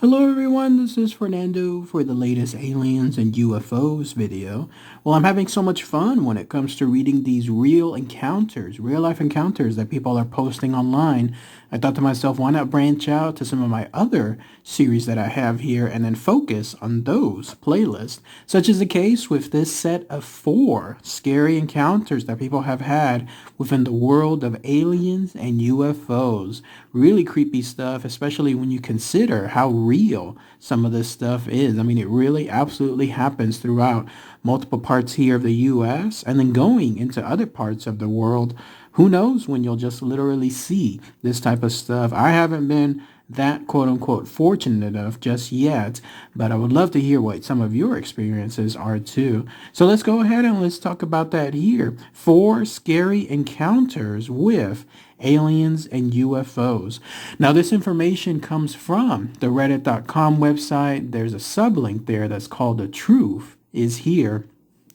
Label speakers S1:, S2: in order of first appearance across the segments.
S1: Hello everyone, this is Fernando for the latest Aliens and UFOs video. Well, I'm having so much fun when it comes to reading these real life encounters that people are posting online. I thought to myself, why not branch out to some of my other series that I have here and then focus on those playlists, such is the case with this set of 4 scary encounters that people have had within the world of aliens and UFOs. Really creepy stuff, especially when you consider how real some of this stuff is. I mean, it really absolutely happens throughout multiple parts here of the US and then going into other parts of the world. Who knows when you'll just literally see this type of stuff. I haven't been that quote unquote fortunate enough just yet, but I would love to hear what some of your experiences are too. So let's go ahead and let's talk about that here. 4 scary encounters with aliens and UFOs. Now this information comes from the reddit.com website. There's a sublink there that's called "The Truth Is Here."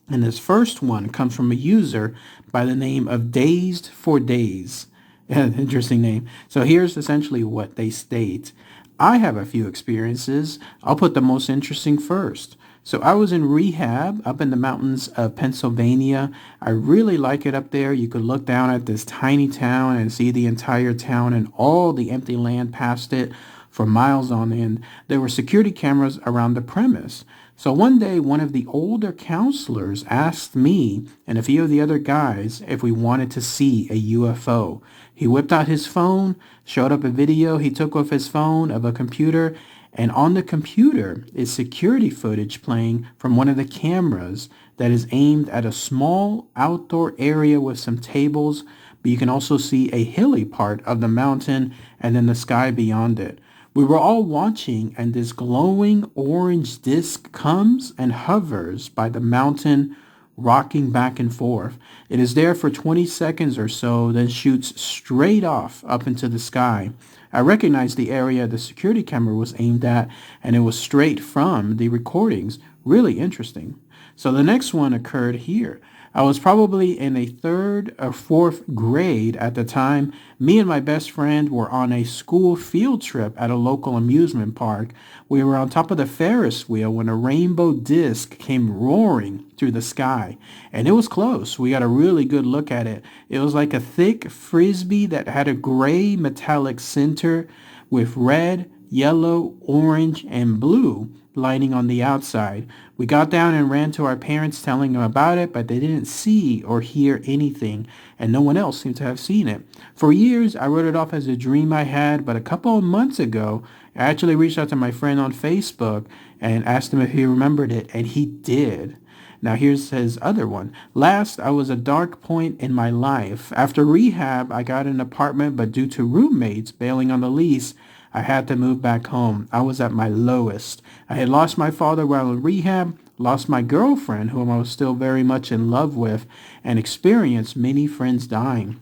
S1: And this first one comes from a user by the name of Dazed for Days. Interesting name. So here's essentially what they state. I have a few experiences. I'll put the most interesting first. So I was in rehab up in the mountains of Pennsylvania. I really like it up there. You could look down at this tiny town and see the entire town and all the empty land past it for miles on end. There were security cameras around the premise. So one day, one of the older counselors asked me and a few of the other guys if we wanted to see a UFO. He whipped out his phone, showed up a video he took with his phone of a computer, and on the computer is security footage playing from one of the cameras that is aimed at a small outdoor area with some tables, but you can also see a hilly part of the mountain and then the sky beyond it. We were all watching, and this glowing orange disc comes and hovers by the mountain, rocking back and forth. It is there for 20 seconds or so, then shoots straight off up into the sky. I recognized the area the security camera was aimed at, and it was straight from the recordings. Really interesting. So the next one occurred here. I was probably in a 3rd or 4th grade at the time. Me and my best friend were on a school field trip at a local amusement park. We were on top of the Ferris wheel when a rainbow disc came roaring through the sky. And it was close. We got a really good look at it. It was like a thick frisbee that had a gray metallic center with red, yellow, orange, and blue lining on the outside. We got down and ran to our parents telling them about it, but they didn't see or hear anything, and no one else seemed to have seen it. For years, I wrote it off as a dream I had, but a couple of months ago, I actually reached out to my friend on Facebook and asked him if he remembered it, and he did. Now here's his other one. Last, I was a dark point in my life. After rehab, I got an apartment, but due to roommates bailing on the lease, I had to move back home. I was at my lowest. I had lost my father while in rehab, lost my girlfriend, whom I was still very much in love with, and experienced many friends dying.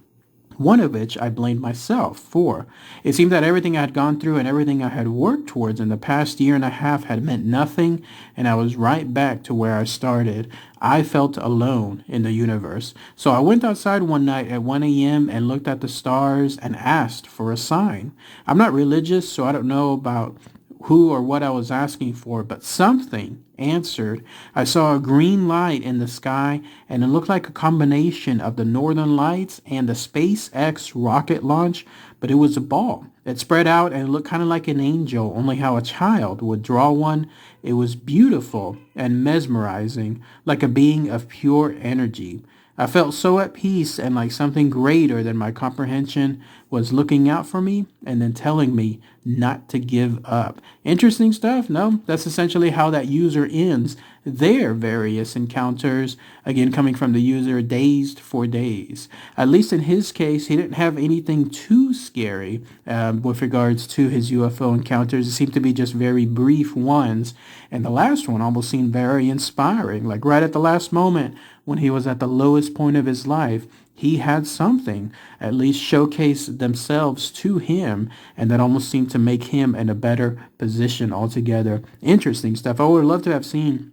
S1: One of which I blamed myself for. It seemed that everything I had gone through and everything I had worked towards in the past year and a half had meant nothing, and I was right back to where I started. I felt alone in the universe. So I went outside one night at 1 a.m. and looked at the stars and asked for a sign. I'm not religious, so I don't know about who or what I was asking for, but something answered. I saw a green light in the sky, and it looked like a combination of the Northern Lights and the SpaceX rocket launch, but it was a ball. It spread out and it looked kind of like an angel, only how a child would draw one. It was beautiful and mesmerizing, like a being of pure energy. I felt so at peace and like something greater than my comprehension was looking out for me and then telling me not to give up. Interesting stuff, no? That's essentially how that user ends their various encounters, again coming from the user Dazed for Days. At least in his case, he didn't have anything too scary with regards to his UFO encounters. It seemed to be just very brief ones, and the last one almost seemed very inspiring, like right at the last moment when he was at the lowest point of his life, he had something at least showcase themselves to him, and that almost seemed to make him in a better position altogether. Interesting stuff. I would love to have seen,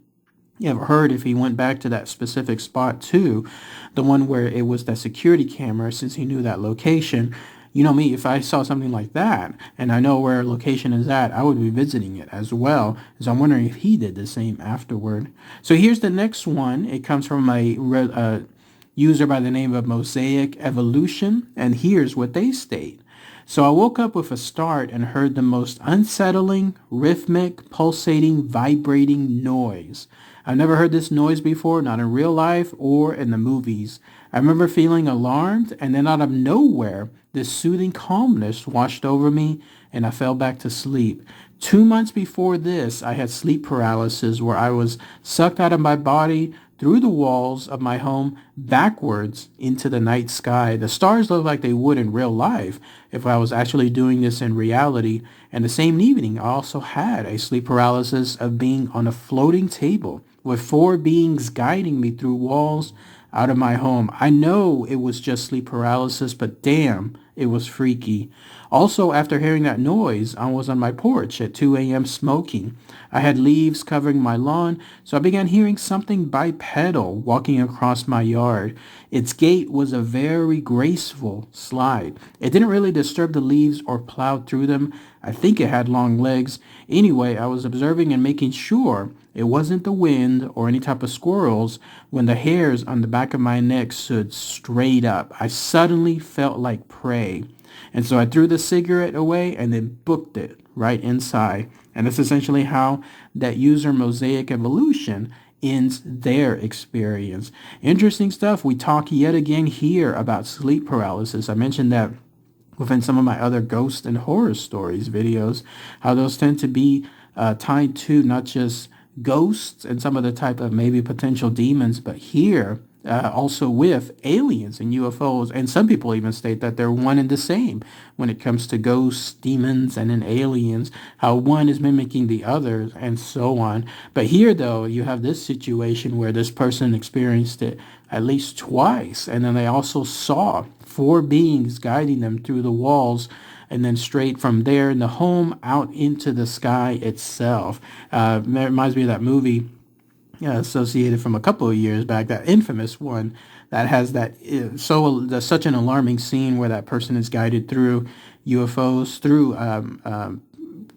S1: you ever heard if he went back to that specific spot too, the one where it was that security camera, since he knew that location. You know me, if I saw something like that and I know where a location is at, I would be visiting it as well. So I'm wondering if he did the same afterward. So here's the next one. It comes from a user by the name of Mosaic Evolution, and here's what they state. So I woke up with a start and heard the most unsettling, rhythmic, pulsating, vibrating noise. I've never heard this noise before, not in real life or in the movies. I remember feeling alarmed, and then out of nowhere, this soothing calmness washed over me, and I fell back to sleep. 2 months before this, I had sleep paralysis where I was sucked out of my body through the walls of my home backwards into the night sky. The stars looked like they would in real life if I was actually doing this in reality. And the same evening, I also had a sleep paralysis of being on a floating table with four beings guiding me through walls out of my home. I know it was just sleep paralysis, but damn, it was freaky. Also, after hearing that noise, I was on my porch at 2 a.m. smoking. I had leaves covering my lawn, so I began hearing something bipedal walking across my yard. Its gait was a very graceful slide. It didn't really disturb the leaves or plow through them. I think it had long legs. Anyway, I was observing and making sure it wasn't the wind or any type of squirrels when the hairs on the back of my neck stood straight up. I suddenly felt like prey. And so I threw the cigarette away and then booked it right inside. And that's essentially how that user Mosaic Evolution ends their experience. Interesting stuff. We talk yet again here about sleep paralysis. I mentioned that within some of my other ghost and horror stories videos, how those tend to be tied to not just ghosts and some of the type of maybe potential demons, but here also with aliens and UFOs. And some people even state that they're one and the same when it comes to ghosts, demons, and then aliens, how one is mimicking the other and so on. But here, though, you have this situation where this person experienced it at least twice, and then they also saw four beings guiding them through the walls, and then straight from there in the home out into the sky itself. It reminds me of that movie associated from a couple of years back, that infamous one that has that such an alarming scene where that person is guided through UFOs, through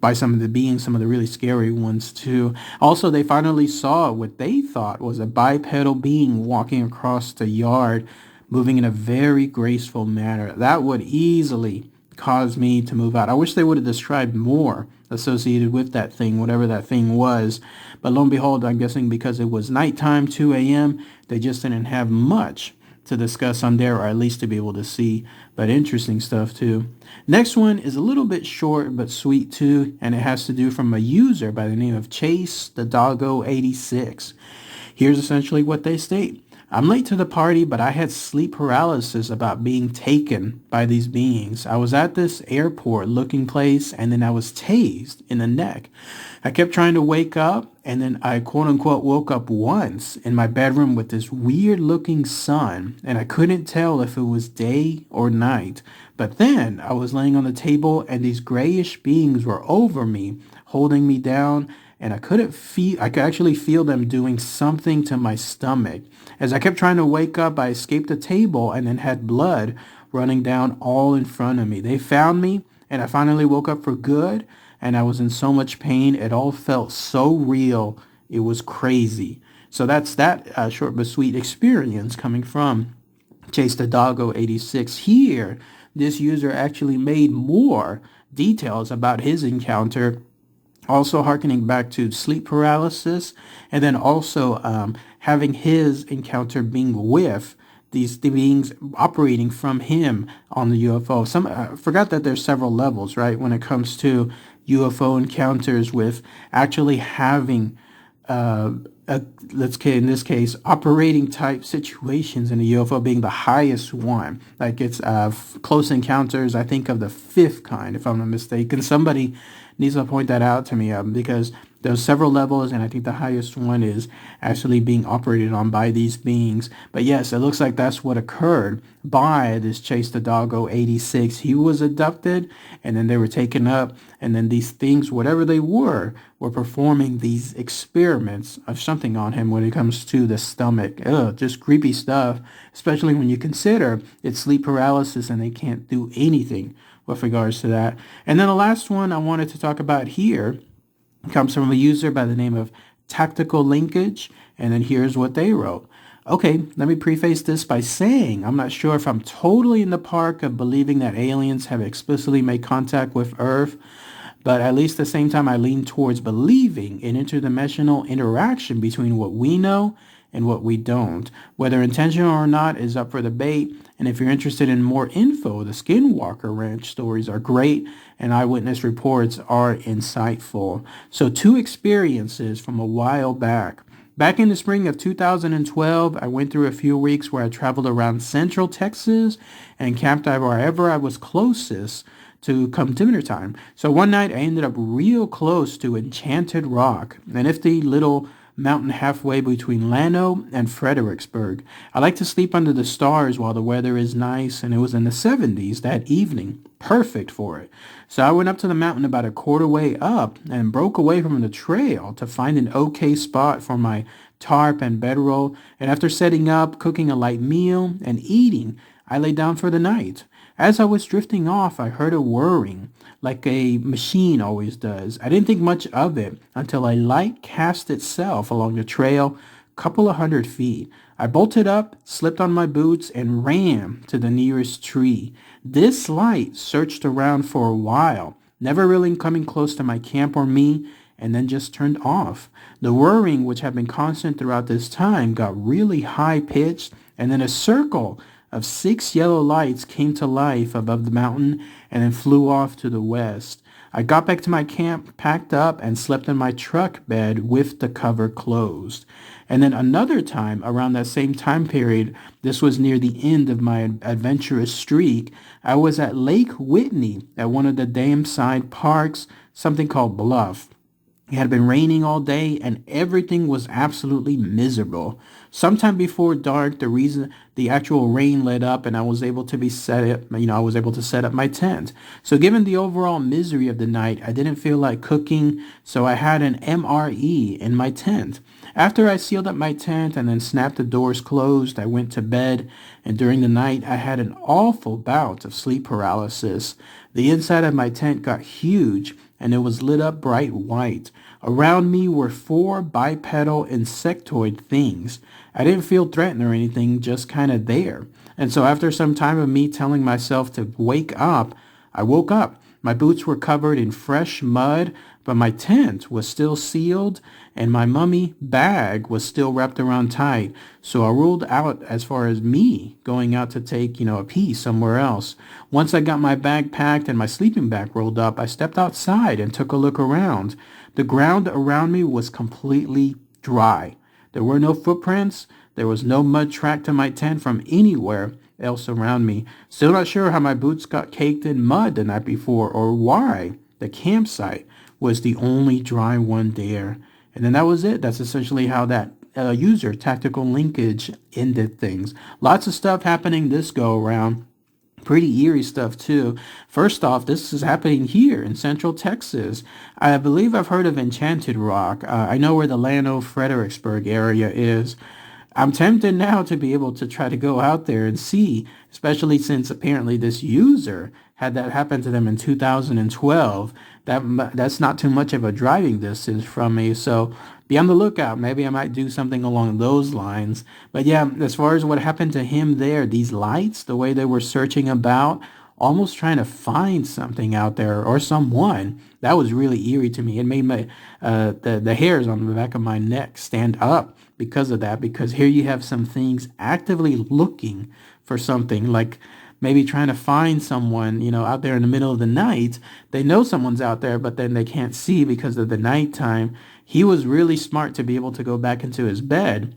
S1: by some of the beings, some of the really scary ones too. Also, they finally saw what they thought was a bipedal being walking across the yard, moving in a very graceful manner. That would easily cause me to move out. I wish they would have described more associated with that thing, whatever that thing was. But lo and behold, I'm guessing because it was nighttime, 2 a.m., they just didn't have much to discuss on there, or at least to be able to see. But interesting stuff too. Next one is a little bit short but sweet too, and it has to do from a user by the name of Chase the Doggo 86. Here's essentially what they state. I'm late to the party, but I had sleep paralysis about being taken by these beings. I was at this airport looking place, and then I was tased in the neck. I kept trying to wake up, and then I quote unquote woke up once in my bedroom with this weird looking sun, and I couldn't tell if it was day or night. But then I was laying on the table, and these grayish beings were over me, holding me down, and I could actually feel them doing something to my stomach. As I kept trying to wake up, I escaped the table and then had blood running down all in front of me. They found me, and I finally woke up for good, and I was in so much pain. It all felt so real. It was crazy. So that's that short but sweet experience coming from Chase the Doggo 86. Here, this user actually made more details about his encounter, also harkening back to sleep paralysis, and then also having his encounter being with these beings operating from him on the UFO. Forgot that there's several levels, right, when it comes to UFO encounters, with actually having in this case, operating type situations in a UFO being the highest one. Like it's close encounters, I think, of the fifth kind, if I'm not mistaken. Somebody needs to point that out to me because there's several levels, and I think the highest one is actually being operated on by these beings. But yes, it looks like that's what occurred by this Chase the Doggo 86. He was abducted, and then they were taken up, and then these things, whatever they were performing these experiments of something on him when it comes to the stomach. Ugh, just creepy stuff, especially when you consider it's sleep paralysis and they can't do anything with regards to that. And then the last one I wanted to talk about here comes from a user by the name of Tactical Linkage, and then here's what they wrote. Okay, let me preface this by saying I'm not sure if I'm totally in the park of believing that aliens have explicitly made contact with Earth, but at least at the same time I lean towards believing in interdimensional interaction between what we know and what we don't. Whether intentional or not is up for debate, and if you're interested in more info, the Skinwalker Ranch stories are great, and eyewitness reports are insightful. So 2 experiences from a while back. Back in the spring of 2012, I went through a few weeks where I traveled around Central Texas and camped wherever I was closest to come dinner time. So one night I ended up real close to Enchanted Rock, a nifty little mountain halfway between Llano and Fredericksburg. I like to sleep under the stars while the weather is nice, and it was in the 70s that evening. Perfect for it. So I went up to the mountain about a quarter way up and broke away from the trail to find an okay spot for my tarp and bedroll, and after setting up, cooking a light meal, and eating, I lay down for the night. As I was drifting off, I heard a whirring, like a machine always does. I didn't think much of it until a light cast itself along the trail, a couple of 100 feet. I bolted up, slipped on my boots, and ran to the nearest tree. This light searched around for a while, never really coming close to my camp or me, and then just turned off. The whirring, which had been constant throughout this time, got really high-pitched, and then a circle of 6 yellow lights came to life above the mountain and then flew off to the west. I got back to my camp, packed up, and slept in my truck bed with the cover closed. And then another time, around that same time period, this was near the end of my adventurous streak, I was at Lake Whitney at one of the dam side parks, something called Bluff. It had been raining all day and everything was absolutely miserable. Sometime before dark, the actual rain let up and I was able to set up my tent. So given the overall misery of the night, I didn't feel like cooking, so I had an MRE in my tent. After I sealed up my tent and then snapped the doors closed, I went to bed, and during the night I had an awful bout of sleep paralysis. The inside of my tent got huge and it was lit up bright white. Around me were 4 bipedal insectoid things. I didn't feel threatened or anything, just kind of there. And so after some time of me telling myself to wake up, I woke up. My boots were covered in fresh mud, but my tent was still sealed and my mummy bag was still wrapped around tight. So I ruled out as far as me going out to take, a pee somewhere else. Once I got my bag packed and my sleeping bag rolled up, I stepped outside and took a look around. The ground around me was completely dry. There were no footprints. There was no mud track to my tent from anywhere else around me. Still not sure how my boots got caked in mud the night before or why the campsite was the only dry one there. And then that was it. That's essentially how that user, Tactical Linkage, ended things. Lots of stuff happening this go around. Pretty eerie stuff too. First off, this is happening here in Central Texas. I believe I've heard of Enchanted Rock. I know where the Llano Fredericksburg area is. I'm tempted now to be able to try to go out there and see, especially since apparently this user had that happen to them in 2012. That's not too much of a driving distance from me, so be on the lookout. Maybe I might do something along those lines. But yeah, as far as what happened to him there, these lights, the way they were searching about, almost trying to find something out there or someone, that was really eerie to me. It made my the hairs on the back of my neck stand up because of that, because here you have some things actively looking for something, like maybe trying to find someone, out there in the middle of the night. They know someone's out there, but then they can't see because of the nighttime. He was really smart to be able to go back into his bed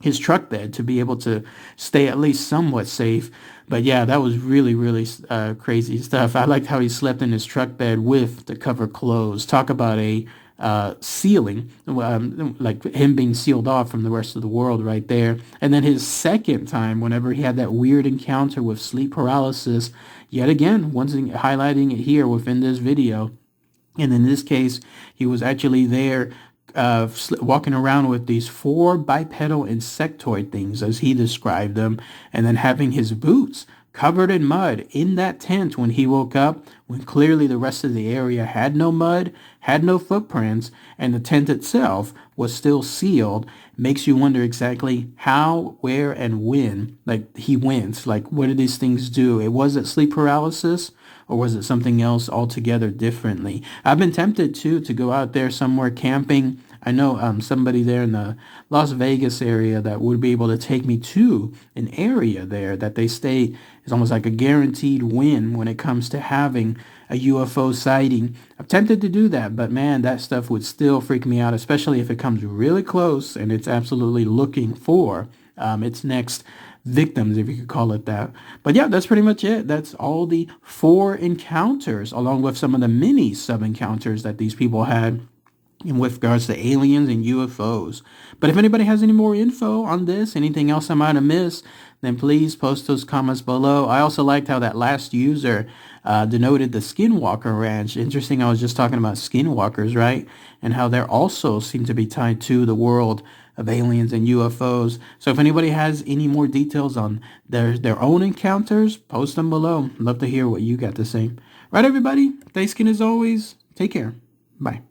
S1: his truck bed to be able to stay at least somewhat safe. But yeah, that was really, really crazy stuff. I liked how he slept in his truck bed with the cover closed. Talk about a sealing, like him being sealed off from the rest of the world right there. And then his second time, whenever he had that weird encounter with sleep paralysis, yet again, once again, highlighting it here within this video. And in this case, he was actually there walking around with these four bipedal insectoid things, as he described them, and then having his boots covered in mud in that tent when he woke up, when clearly the rest of the area had no mud, had no footprints, and the tent itself was still sealed. Makes you wonder exactly how, where, and when, like, he went. Like, what did these things do? Was it sleep paralysis? Or was it something else altogether differently? I've been tempted, too, to go out there somewhere camping. I know somebody there in the Las Vegas area that would be able to take me to an area there that they state is almost like a guaranteed win when it comes to having a UFO sighting. I'm tempted to do that, but man, that stuff would still freak me out, especially if it comes really close and it's absolutely looking for its next victims, if you could call it that. But yeah, that's pretty much it. That's all the 4 encounters, along with some of the mini sub-encounters that these people had in with regards to aliens and UFOs. But if anybody has any more info on this, anything else I might have missed, then please post those comments below. I also liked how that last user denoted the Skinwalker Ranch. Interesting, I was just talking about skinwalkers, right? And how they're also seem to be tied to the world of aliens and UFOs. So if anybody has any more details on their own encounters, post them below. Love to hear what you got to say. Right, everybody? Thanks again as always. Take care. Bye.